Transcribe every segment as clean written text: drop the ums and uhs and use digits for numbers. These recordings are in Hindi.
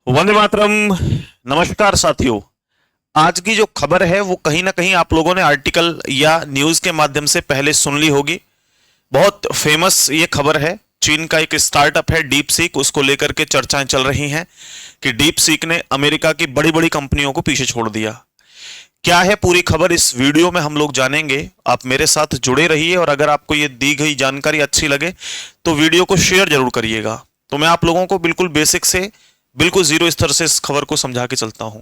वंदे मातरम। नमस्कार साथियों। आज की जो खबर है वो कहीं ना कहीं आप लोगों ने आर्टिकल या न्यूज के माध्यम से पहले सुन ली होगी। बहुत फेमस ये खबर है। चीन का एक स्टार्टअप है डीप सीक, उसको लेकर के चर्चाएं चल रही हैं कि डीप सीक ने अमेरिका की बड़ी बड़ी कंपनियों को पीछे छोड़ दिया। क्या है पूरी खबर, इस वीडियो में हम लोग जानेंगे। आप मेरे साथ जुड़े रहिए और अगर आपको ये दी गई जानकारी अच्छी लगे तो वीडियो को शेयर जरूर करिएगा। तो मैं आप लोगों को बिल्कुल बेसिक से बिल्कुल जीरो स्तर से इस खबर को समझा के चलता हूं।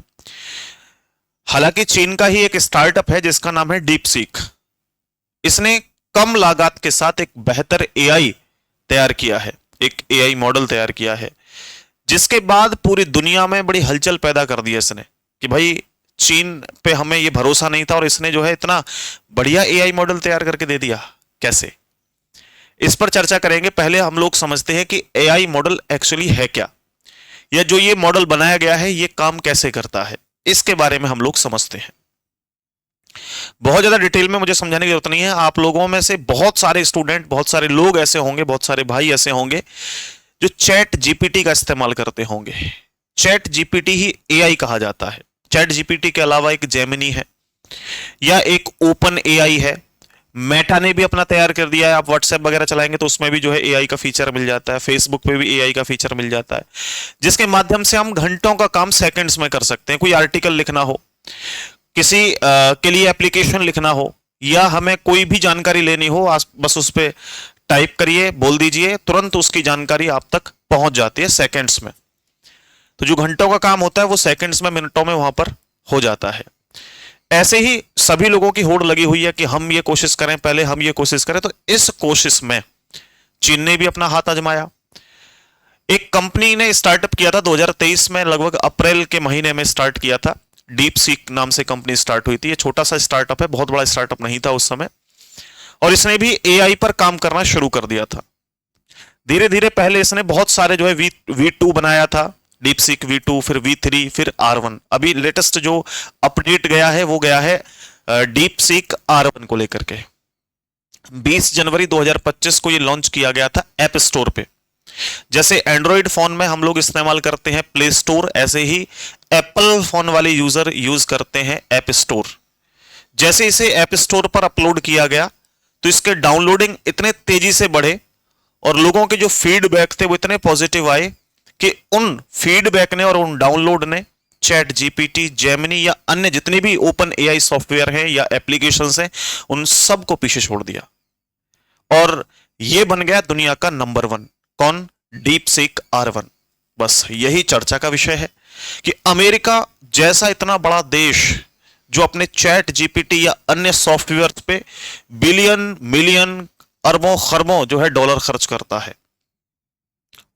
हालांकि चीन का ही एक स्टार्टअप है जिसका नाम है डीप सीक। इसने कम लागत के साथ एक बेहतर एआई तैयार किया है, एक एआई मॉडल तैयार किया है, जिसके बाद पूरी दुनिया में बड़ी हलचल पैदा कर दी इसने कि भाई चीन पे हमें ये भरोसा नहीं था और इसने जो है इतना बढ़िया एआई मॉडल तैयार करके दे दिया। कैसे, इस पर चर्चा करेंगे। पहले हम लोग समझते हैं कि एआई मॉडल एक्चुअली है क्या, या जो ये मॉडल बनाया गया है ये काम कैसे करता है, इसके बारे में हम लोग समझते हैं। बहुत ज्यादा डिटेल में मुझे समझाने की जरूरत नहीं है। आप लोगों में से बहुत सारे स्टूडेंट, बहुत सारे लोग ऐसे होंगे, बहुत सारे भाई ऐसे होंगे जो चैट जीपीटी का इस्तेमाल करते होंगे। चैट जीपीटी ही एआई कहा जाता है। चैट जीपीटी के अलावा एक जेमिनी है या एक ओपन एआई है। मेटा ने भी अपना तैयार कर दिया है। आप व्हाट्सएप वगैरह चलाएंगे तो उसमें भी जो है एआई का फीचर मिल जाता है। फेसबुक पे भी एआई का फीचर मिल जाता है, जिसके माध्यम से हम घंटों का काम सेकंड्स में कर सकते हैं। कोई आर्टिकल लिखना हो, किसी के लिए एप्लीकेशन लिखना हो, या हमें कोई भी जानकारी लेनी हो, बस उस पर टाइप करिए, बोल दीजिए, तुरंत उसकी जानकारी आप तक पहुंच जाती है सेकेंड्स में। तो जो घंटों का काम होता है वो सेकेंड्स में, मिनटों में वहां पर हो जाता है। ऐसे ही सभी लोगों की होड़ लगी हुई है कि हम ये कोशिश करें, पहले हम ये कोशिश करें। तो इस कोशिश में चीन ने भी अपना हाथ आजमाया। एक कंपनी ने स्टार्टअप किया था 2023 में, लगभग अप्रैल के महीने में स्टार्ट किया था। डीप सीक नाम से कंपनी स्टार्ट हुई थी। ये छोटा सा स्टार्टअप है, बहुत बड़ा स्टार्टअप नहीं था उस समय। और इसने भी एआई पर काम करना शुरू कर दिया था। धीरे धीरे पहले इसने बहुत सारे जो है V2 बनाया था, डीप सीक V2, फिर V3, फिर R1। अभी लेटेस्ट जो अपडेट गया है वो गया है डीप सीक R1 को लेकर के। 20 जनवरी 2025 को ये लॉन्च किया गया था ऐप स्टोर पे। जैसे एंड्रॉइड फोन में हम लोग इस्तेमाल करते हैं प्ले स्टोर, ऐसे ही एप्पल फोन वाले यूजर यूज करते हैं ऐप स्टोर। जैसे इसे ऐप स्टोर पर अपलोड किया गया तो इसके डाउनलोडिंग इतने तेजी से बढ़े और लोगों के जो फीडबैक थे वो इतने पॉजिटिव आए कि उन फीडबैक ने और उन डाउनलोड ने चैट जीपीटी, जेमिनी या अन्य जितने भी ओपन एआई सॉफ्टवेयर हैं या एप्लीकेशंस हैं, उन सब को पीछे छोड़ दिया। और यह बन गया दुनिया का नंबर 1। कौन? Deep seek R1। बस यही चर्चा का विषय है कि अमेरिका जैसा इतना बड़ा देश जो अपने चैट जीपीटी या अन्य सॉफ्टवेयर पे बिलियन, मिलियन, अरबों खरबों जो है डॉलर खर्च करता है,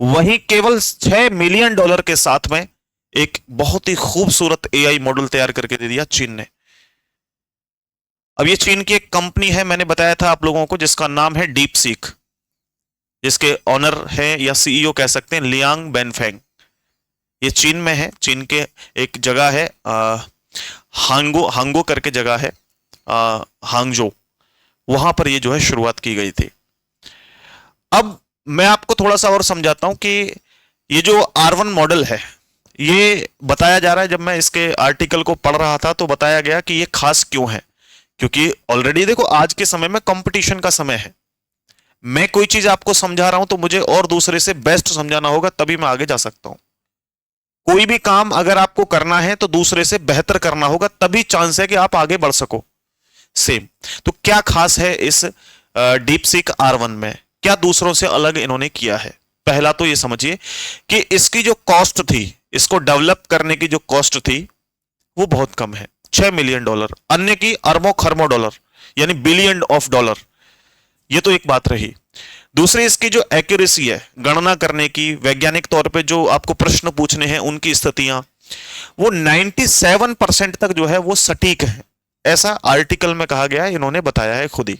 वहीं केवल $6 मिलियन के साथ में एक बहुत ही खूबसूरत एआई मॉडल तैयार करके दे दिया चीन ने। अब ये चीन की एक कंपनी है, मैंने बताया था आप लोगों को, जिसका नाम है डीप सीक, जिसके ऑनर है या सीईओ कह सकते हैं लियांग बेनफेंग। ये चीन में है। चीन के एक जगह है हांगो करके जगह है, हांगजो, वहां पर ये जो है शुरुआत की गई थी। अब मैं आपको थोड़ा सा और समझाता हूं कि ये जो R1 मॉडल है, ये बताया जा रहा है, जब मैं इसके आर्टिकल को पढ़ रहा था तो बताया गया कि ये खास क्यों है। क्योंकि ऑलरेडी देखो आज के समय में कंपटीशन का समय है। मैं कोई चीज आपको समझा रहा हूं तो मुझे और दूसरे से बेस्ट समझाना होगा, तभी मैं आगे जा सकता हूं। कोई भी काम अगर आपको करना है तो दूसरे से बेहतर करना होगा, तभी चांस है कि आप आगे बढ़ सको। सेम। तो क्या खास है इस डीप सीक R1 में, क्या दूसरों से अलग इन्होंने किया है? पहला तो ये समझिए कि इसकी जो कॉस्ट थी, इसको डेवलप करने की जो कॉस्ट थी वो बहुत कम है, $6 मिलियन। अन्य की अरबों खरबों डॉलर, यानी बिलियन ऑफ डॉलर। ये तो एक बात रही। दूसरी, इसकी जो एक्यूरेसी है गणना करने की, वैज्ञानिक तौर पे जो आपको प्रश्न पूछने हैं उनकी स्थितियां, वो 97% तक जो है वो सटीक है। ऐसा आर्टिकल में कहा गया है, इन्होंने बताया है खुद ही।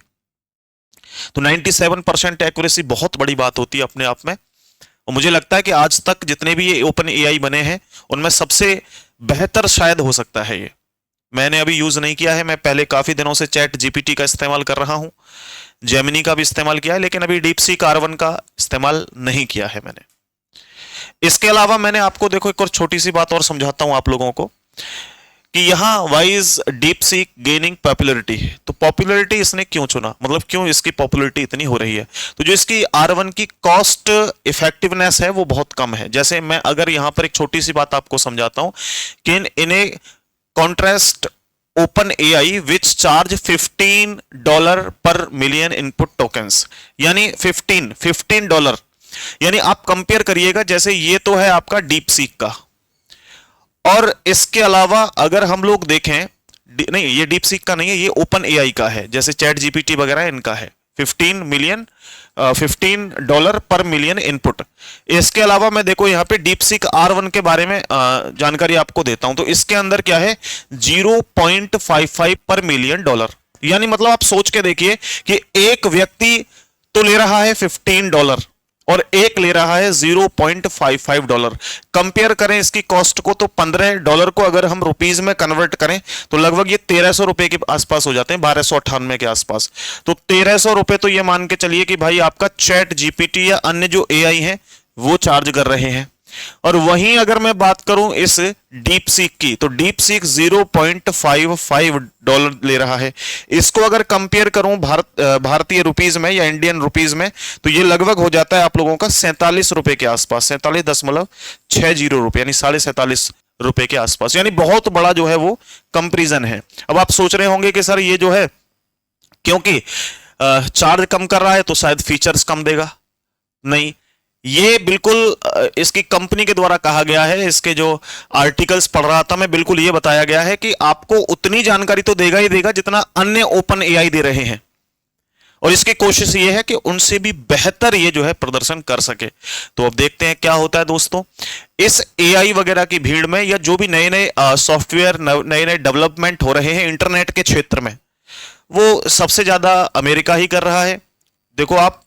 तो 97% एक्यूरेसी बहुत बड़ी बात होती है अपने आप में। और मुझे लगता है कि आज तक जितने भी ये ओपन एआई बने हैं उनमें सबसे बेहतर शायद हो सकता है ये। मैंने अभी यूज नहीं किया है, मैं पहले काफी दिनों से चैट जीपीटी का इस्तेमाल कर रहा हूं, जेमिनी का भी इस्तेमाल किया है, लेकिन अभी डीप सीक R1 का इस्तेमाल नहीं किया है मैंने। इसके अलावा मैंने आपको देखो एक और छोटी सी बात और समझाता हूं आप लोगों को कि यहां why is DeepSeek gaining popularity. तो पॉपुलरिटी इसने क्यों चुना, मतलब क्यों इसकी पॉपुलरिटी इतनी हो रही है? तो जो इसकी R1 की कॉस्ट इफेक्टिवनेस है वो बहुत कम है। जैसे मैं अगर यहां पर एक छोटी सी बात आपको समझाता हूं कि in a contrast open AI which charge $15 per million input tokens, यानी $15 यानी आप कंपेयर करिएगा, जैसे ये तो है आपका डीप सीक का, और इसके अलावा अगर हम लोग देखें, नहीं ये डीप सीक का नहीं है, ये ओपन AI का है, जैसे चैट GPT वगैरह इनका है $15 पर मिलियन इनपुट। इसके अलावा मैं देखो यहाँ पे डीप सीक R1 के बारे में जानकारी आपको देता हूं। तो इसके अंदर क्या है, 0.55 पर मिलियन डॉलर, यानी मतलब आप सोच के देखिए कि एक व्यक्ति तो ले रहा है $15 और एक ले रहा है $0.55। कंपेयर करें इसकी कॉस्ट को तो $15 को अगर हम रुपीज में कन्वर्ट करें तो लगभग ये 1300 रुपए के आसपास हो जाते हैं, 1298 के आसपास। तो 1300 रुपए तो ये मान के चलिए कि भाई आपका चैट GPT या अन्य जो AI है वो चार्ज कर रहे हैं। और वहीं अगर मैं बात करूं इस डीप सीक की, तो डीप सीक $0.55 ले रहा है। इसको अगर कंपेयर करूं भारतीय रुपीज में या इंडियन रुपीज में, तो ये लगभग हो जाता है आप लोगों का 47 रुपए के आसपास, 47.60 रुपए, यानी ₹47 के आसपास, यानी बहुत बड़ा जो है वो कंपेरिजन है। अब आप सोच रहे होंगे कि सर ये जो है क्योंकि चार्ज कम कर रहा है तो शायद फीचर्स कम देगा। नहीं, ये बिल्कुल इसकी कंपनी के द्वारा कहा गया है। इसके जो आर्टिकल्स पढ़ रहा था मैं, बिल्कुल ये बताया गया है कि आपको उतनी जानकारी तो देगा ही देगा जितना अन्य ओपन AI दे रहे हैं, और इसकी कोशिश ये है कि उनसे भी बेहतर ये जो है प्रदर्शन कर सके। तो अब देखते हैं क्या होता है दोस्तों इस AI वगैरह की भीड़ में, या जो भी नए नए सॉफ्टवेयर, नए नए डेवलपमेंट हो रहे हैं इंटरनेट के क्षेत्र में, वो सबसे ज्यादा अमेरिका ही कर रहा है। देखो आप,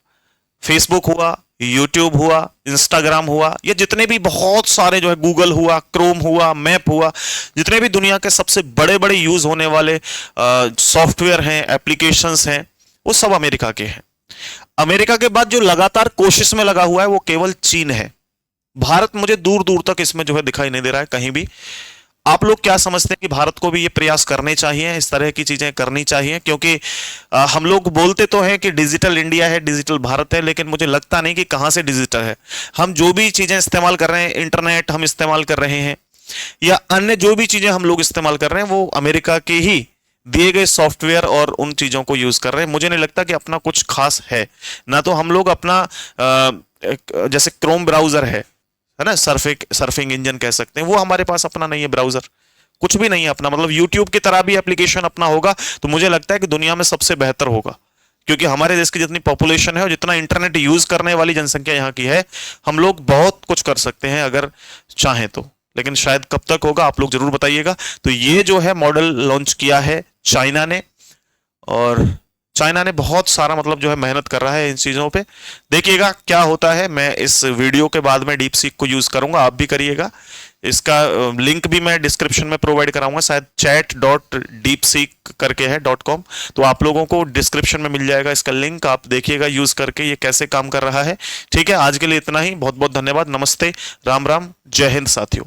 फेसबुक हुआ, यूट्यूब हुआ, इंस्टाग्राम हुआ, या जितने भी बहुत सारे जो है, गूगल हुआ, क्रोम हुआ, मैप हुआ, जितने भी दुनिया के सबसे बड़े बड़े यूज होने वाले सॉफ्टवेयर हैं, एप्लीकेशंस हैं, वो सब अमेरिका के हैं। अमेरिका के बाद जो लगातार कोशिश में लगा हुआ है वो केवल चीन है। भारत मुझे दूर दूर तक इसमें जो है दिखाई नहीं दे रहा है कहीं भी। आप लोग क्या समझते हैं कि भारत को भी ये प्रयास करने चाहिए, इस तरह की चीजें करनी चाहिए? क्योंकि हम लोग बोलते तो हैं कि डिजिटल इंडिया है, डिजिटल भारत है, लेकिन मुझे लगता नहीं कि कहां से डिजिटल है। हम जो भी चीजें इस्तेमाल कर रहे हैं, इंटरनेट हम इस्तेमाल कर रहे हैं, या अन्य जो भी चीजें हम लोग इस्तेमाल कर रहे हैं, वो अमेरिका के ही दिए गए सॉफ्टवेयर और उन चीजों को यूज कर रहे हैं। मुझे नहीं लगता कि अपना कुछ खास है ना। तो हम लोग अपना जैसे क्रोम ब्राउजर है ना, सर्फिंग इंजन कह सकते हैं, वो हमारे पास अपना नहीं है, ब्राउजर कुछ भी नहीं है अपना। मतलब यूट्यूब की तरह भी एप्लीकेशन अपना होगा तो मुझे लगता है कि दुनिया में सबसे बेहतर होगा, क्योंकि हमारे देश की जितनी पॉपुलेशन है और जितना इंटरनेट यूज करने वाली जनसंख्या यहाँ की है, हम लोग बहुत कुछ कर सकते हैं अगर चाहें तो। लेकिन शायद कब तक होगा आप लोग जरूर बताइएगा। तो ये जो है मॉडल लॉन्च किया है चाइना ने, और चाइना ने बहुत सारा मतलब जो है मेहनत कर रहा है इन चीजों पे। देखिएगा क्या होता है। मैं इस वीडियो के बाद में डीप सीक को यूज करूंगा, आप भी करिएगा। इसका लिंक भी मैं डिस्क्रिप्शन में प्रोवाइड कराऊंगा, शायद chat.deepseek करके है .com, तो आप लोगों को डिस्क्रिप्शन में मिल जाएगा इसका लिंक। आप देखिएगा यूज करके ये कैसे काम कर रहा है। ठीक है, आज के लिए इतना ही। बहुत बहुत धन्यवाद। नमस्ते, राम राम, जय हिंद साथियों।